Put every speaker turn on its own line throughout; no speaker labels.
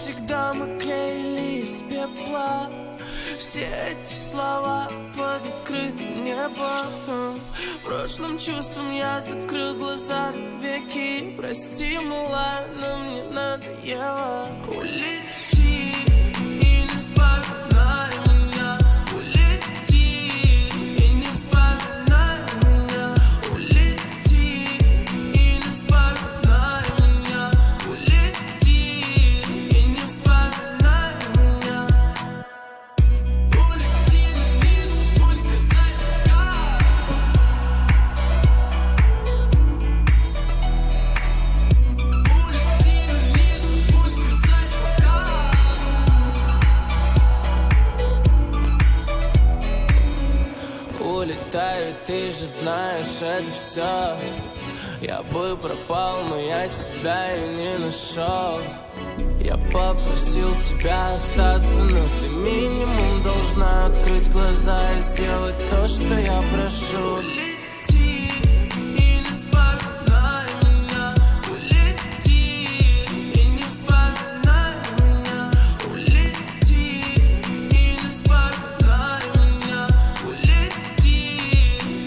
навсегда мы клеили из пепла все эти слова под открытым небом. Прошлым чувством я закрыл глаза веки. Прости, милая, но мне надоело. Улети и не вспоминай меня. Улети и не вспоминай меня. Улети и не вспоминай меня. Улети и не вспоминай меня. Улети, не забудь сказать пока. Улети, не забудь сказать пока. Улетаю, ты же знаешь, это все. Я бы пропал, но я себя и не нашел. Я попросил тебя остаться, но ты минимум должна открыть глаза и сделать то, что я прошу. Улети и не вспоминай меня. Улети и не вспоминай меня. Улети и не вспоминай меня. Улети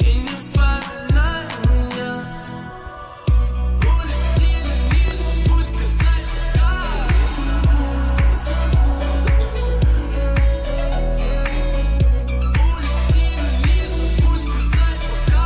и не вспоминай меня. Улети, не забудь сказать пока. Улети, не забудь сказать пока.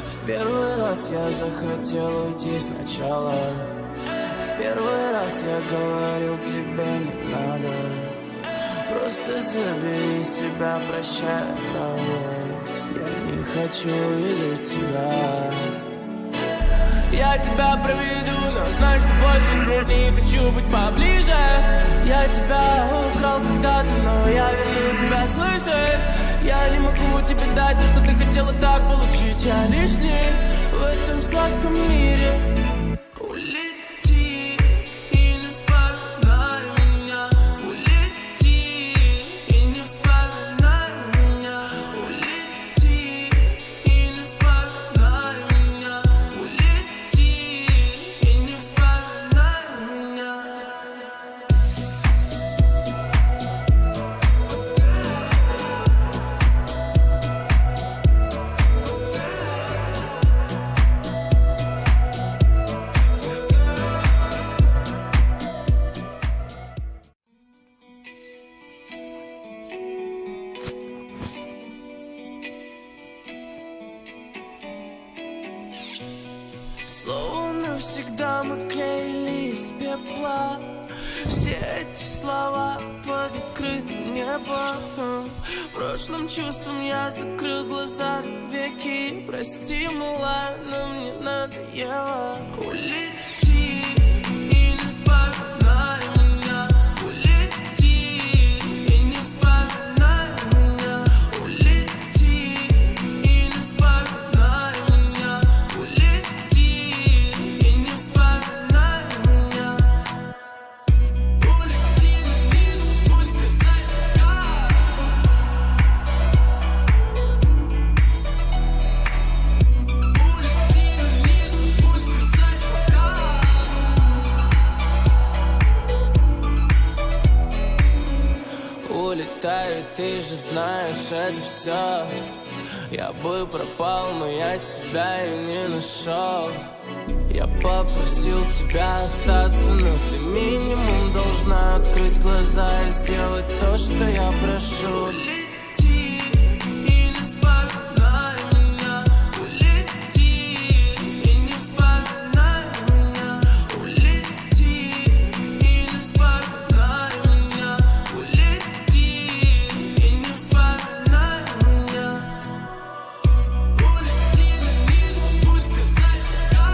В первый раз я захотел уйти сначала. В первый раз я говорил, тебе не надо. Просто забери себя, прощай, правда. Я не хочу видеть тебя. Я тебя проведу, но знай, что больше не хочу быть поближе. Я тебя украл когда-то, но я верну тебя, слышишь? Я не могу тебе дать то, что ты хотела так получить. Я лишний в этом сладком мире. Улети и не вспоминай меня. Улети и не вспоминай меня. Улети и не вспоминай меня. Улети и не вспоминай меня. Словно навсегда мы клеили из пепла все эти слова под открытым небом. Прошлым чувством я закрыл глаза веки. Прости, милая, но мне надоело. Улети и не вспоминай меня. Улети и не вспоминай меня. Улети и не вспоминай меня. Улети и не вспоминай меня. Улети, не забудь сказать пока. Улети, не забудь сказать пока. Улетаю, ты же знаешь, это все. Я бы пропал, но я себя и не нашел. Я попросил тебя остаться, но ты минимум должна открыть глаза и сделать то, что я прошу. Улети и не вспоминай меня. Улети и не вспоминай меня. Улети и не вспоминай меня. Улети и не вспоминай меня. Улети, не забудь сказать пока.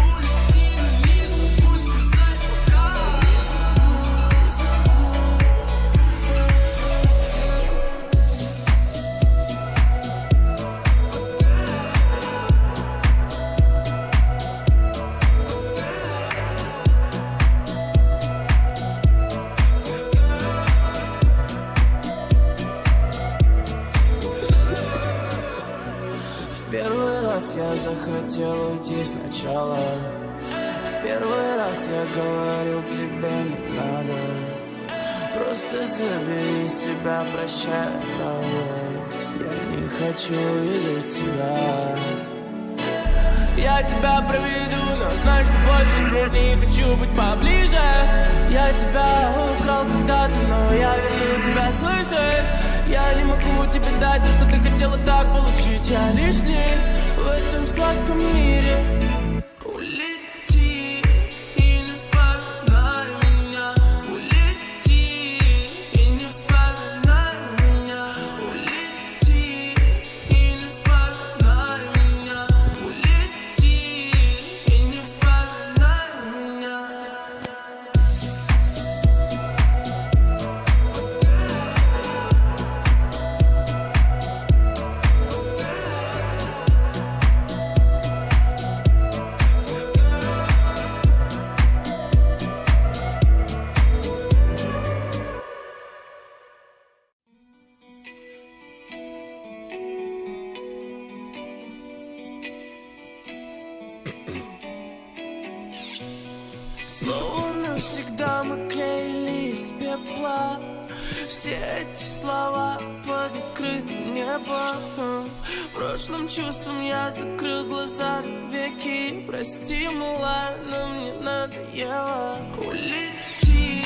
Улети, не забудь сказать пока. раз я захотел уйти сначала. В первый раз я говорил, тебе не надо. Просто забери себя, прощай, я не хочу видеть тебя. Я тебя проведу, но знай, что больше не хочу быть поближе. Я тебя украл когда-то, но я верну тебя, слышишь? Я не могу тебе дать то, что ты хотела так получить. Я лишний в этом сладком мире. Улети и не вспоминай меня. Улети и не вспоминай меня. Улети и не вспоминай меня. Улети и не вспоминай меня. Снова навсегда мы клеили из пепла все эти слова под открытым небом. Прошлым чувством я закрыл глаза веки. Прости, милая, но мне надоело. Улети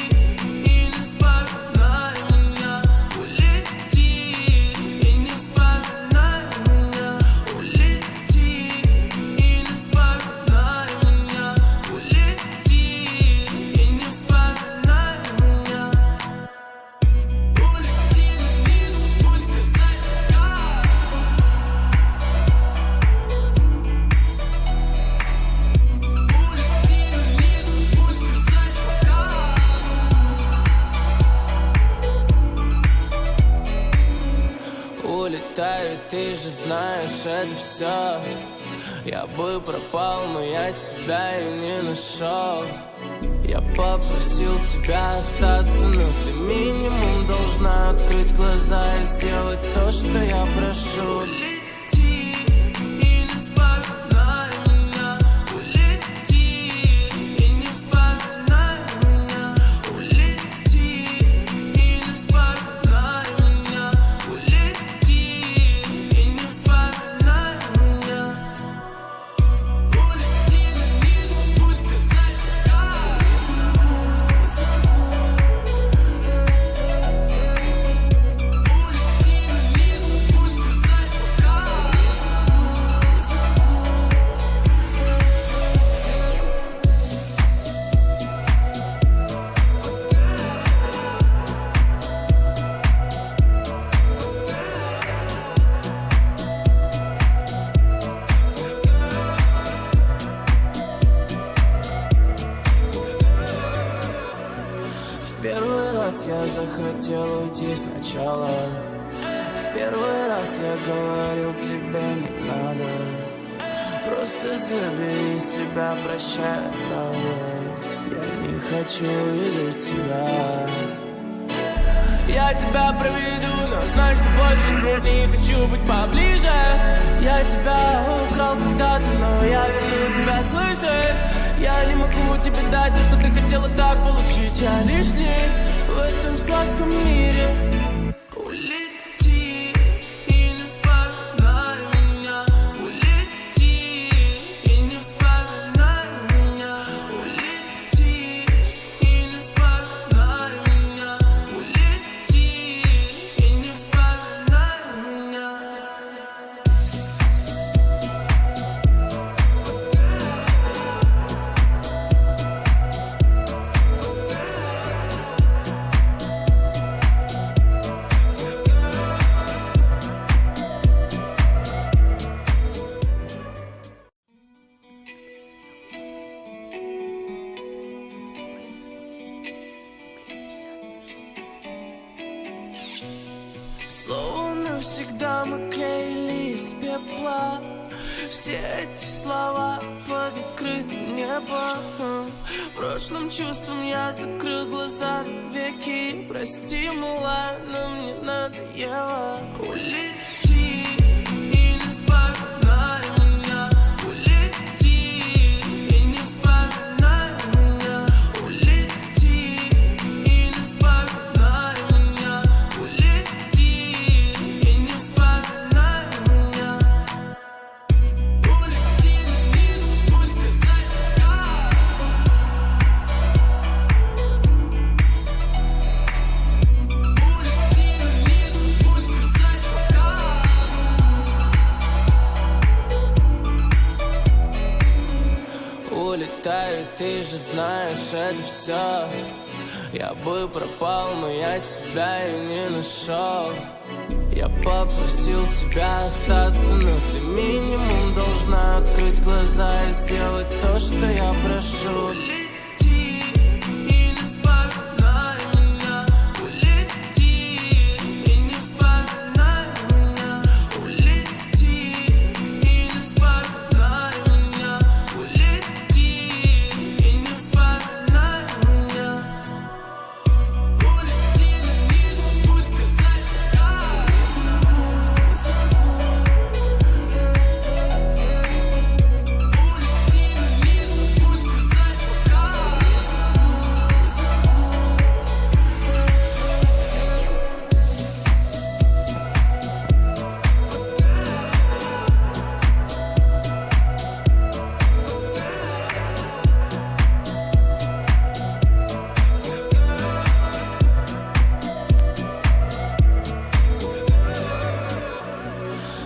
и не вспоминай меня. Улети и не вспоминай меня. Улети и не вспоминай меня. Улети и не вспоминай меня. Улети, не забудь сказать пока. Улети, не забудь сказать пока. Улетаю, ты же знаешь, это все. Я бы пропал, но я себя и не нашел. Я попросил тебя остаться, но ты минимум должна открыть глаза и сделать то, что я прошу. Улети и не вспоминай меня. Улети и не вспоминай меня. Улети и не вспоминай меня. Улети и не вспоминай меня. Улети, не забудь сказать пока. Улети, не забудь сказать пока. В первый раз я захотел уйти сначала. В первый раз я говорил, тебе не надо. Просто забери себя, прощай, я не хочу видеть тебя. Я тебя проведу, но знай, что больше не хочу быть поближе. Я тебя украл когда-то, но я верну тебя, слышишь? Я не могу тебе дать то, что ты хотела так получить. Я лишний в этом сладком мире. Улети и не вспоминай меня. Улети и не вспоминай меня. Улети и не вспоминай меня. Улети и не вспоминай меня. Словно навсегда мы клеили из пепла все эти слова под открытым небом. Прошлым чувством я закрыл глаза веки. Прости, милая, но мне надоело. Улети и не вспоминай меня. улетаю, ты же знаешь, это все. Я бы пропал, но я себя и не нашел. Я попросил тебя остаться, но ты минимум должна открыть глаза и сделать то, что я прошу. Улети и не вспоминай меня. Улети и не вспоминай меня. Улети и не вспоминай меня. Улети и не вспоминай меня. Улети, но не забудь сказать пока.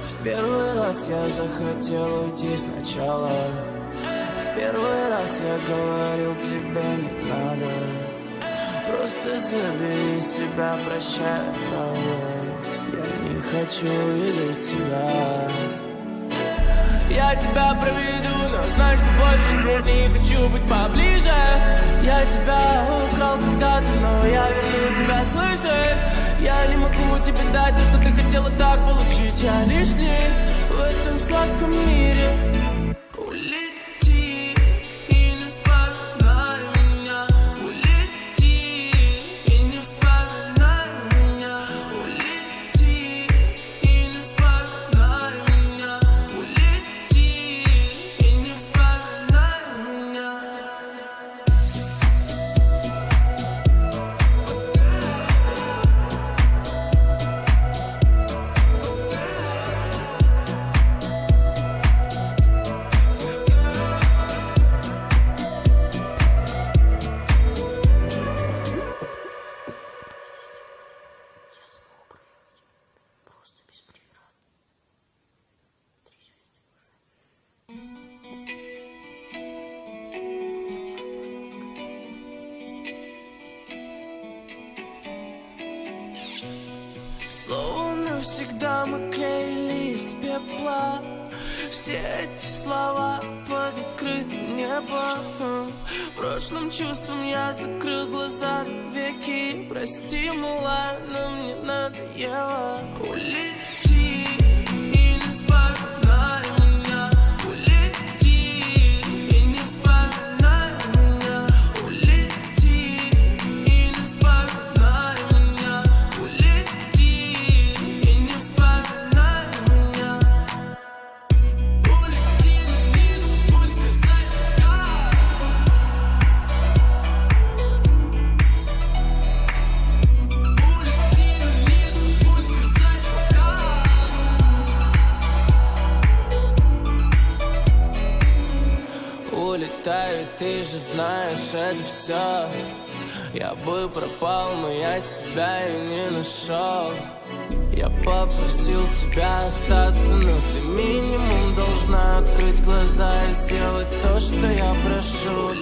В первый раз я захотел уйти сначала. В первый раз я говорил, тебе не надо. Просто забери себя, прощай, правда. Я не хочу видеть тебя. Я тебя проведу, но знай, что больше не хочу быть поближе. Я тебя украл когда-то, но я верну тебя, слышишь? Я не могу тебе дать то, что ты хотела так получить. Я лишний в этом сладком мире. Улети и не вспоминай меня. Улети и не вспоминай меня. Улети и не вспоминай меня. Улети и не вспоминай меня. Словно навсегда мы клеили из пепла все эти слова под открытым небом. Прошлым чувством я закрыл глаза веки. Прости, малая, но мне надоело. Улети и не вспоминай меня. Улети и не вспоминай меня. Улети и не вспоминай меня. Улети и не вспоминай меня. Улети, но не забудь сказать пока. Улети, но не забудь сказать пока. Улетаю, ты же знаешь, это все. Я бы пропал, но я себя и не нашел. Я попросил тебя остаться, но ты минимум должна открыть глаза и сделать то, что я прошу.